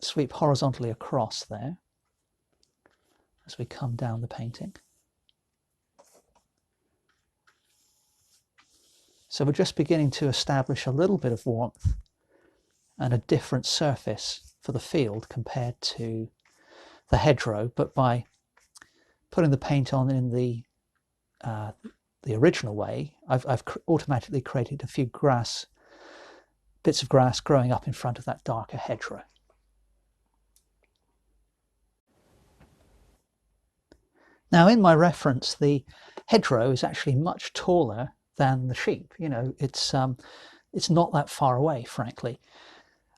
sweep horizontally across there as we come down the painting. So we're just beginning to establish a little bit of warmth and a different surface for the field compared to the hedgerow, but by putting the paint on in the original way, I've automatically created a few bits of grass growing up in front of that darker hedgerow. Now in my reference, the hedgerow is actually much taller than the sheep. You know, it's not that far away, frankly.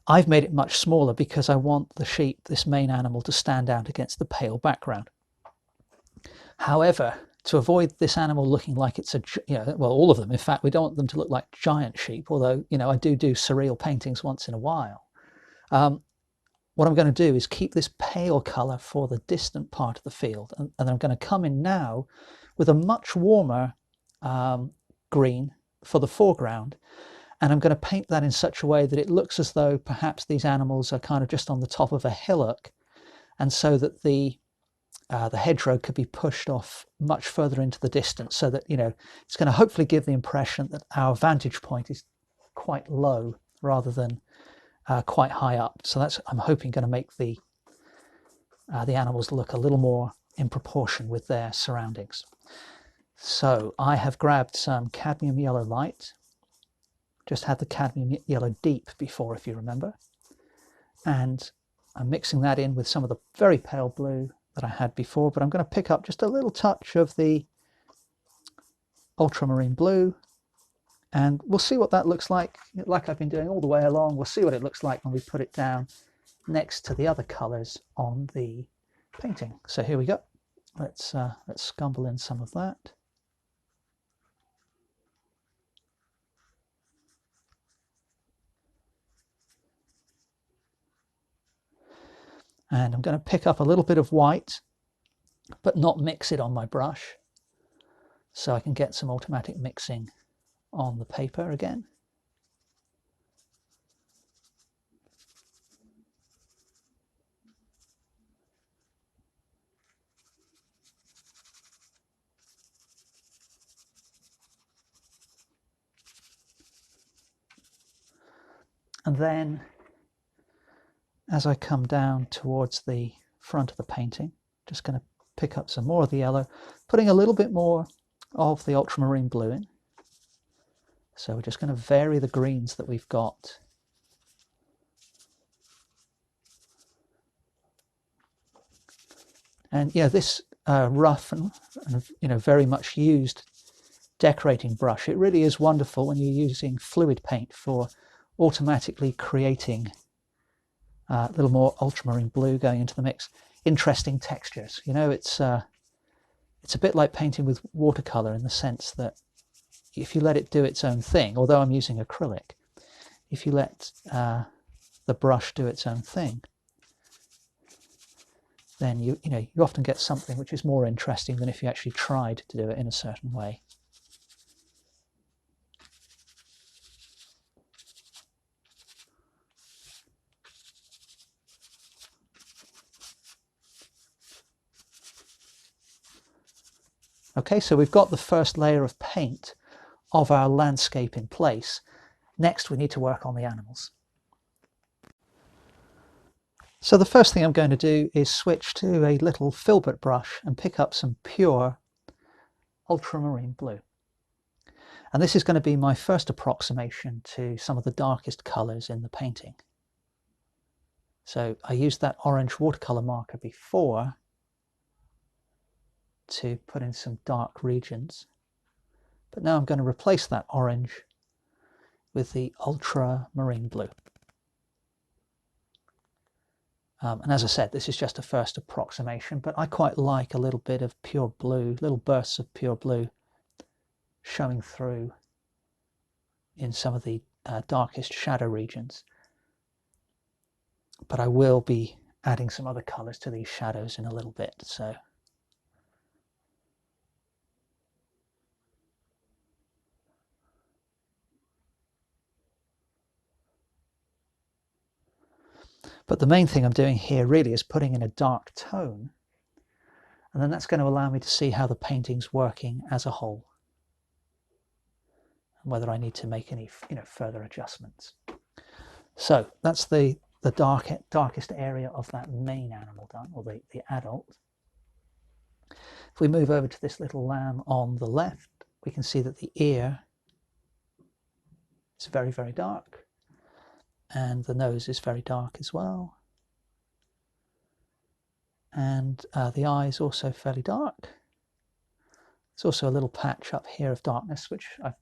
I've made it much smaller because I want the sheep, this main animal, to stand out against the pale background. However, to avoid this animal looking like it's well, all of them, in fact, we don't want them to look like giant sheep, although, you know, I do surreal paintings once in a while. What I'm going to do is keep this pale colour for the distant part of the field, and I'm going to come in now with a much warmer green for the foreground, and I'm going to paint that in such a way that it looks as though perhaps these animals are kind of just on the top of a hillock, and so that the hedgerow could be pushed off much further into the distance, so that, you know, it's going to hopefully give the impression that our vantage point is quite low rather than quite high up. So that's, I'm hoping, going to make the animals look a little more in proportion with their surroundings. So I have grabbed some cadmium yellow light, just had the cadmium yellow deep before, if you remember, and I'm mixing that in with some of the very pale blue that I had before, but I'm going to pick up just a little touch of the ultramarine blue, and we'll see what that looks like I've been doing all the way along. We'll see what it looks like when we put it down next to the other colours on the painting. So here we go. Let's scumble in some of that. And I'm going to pick up a little bit of white, but not mix it on my brush, so I can get some automatic mixing on the paper again. And then as I come down towards the front of the painting, just going to pick up some more of the yellow, putting a little bit more of the ultramarine blue in. So we're just going to vary the greens that we've got. And yeah, this rough and very much used decorating brush, it really is wonderful when you're using fluid paint for automatically creating a little more ultramarine blue going into the mix. Interesting textures. You know, it's a bit like painting with watercolor in the sense that if you let it do its own thing, although I'm using acrylic, if you let the brush do its own thing, then you often get something which is more interesting than if you actually tried to do it in a certain way. Okay, so we've got the first layer of paint of our landscape in place. Next, we need to work on the animals. So the first thing I'm going to do is switch to a little filbert brush and pick up some pure ultramarine blue. And this is going to be my first approximation to some of the darkest colours in the painting. So I used that orange watercolour marker before to put in some dark regions, but now I'm going to replace that orange with the ultramarine blue. And as I said, this is just a first approximation, but I quite like a little bit of pure blue, little bursts of pure blue showing through in some of the darkest shadow regions. But I will be adding some other colours to these shadows in a little bit. So But the main thing I'm doing here really is putting in a dark tone, and then that's going to allow me to see how the painting's working as a whole, and whether I need to make any further adjustments. So that's the darkest area of that main animal done, or the adult. If we move over to this little lamb on the left, we can see that the ear is very, very dark, and the nose is very dark as well, and the eye is also fairly dark. There's also a little patch up here of darkness, which I've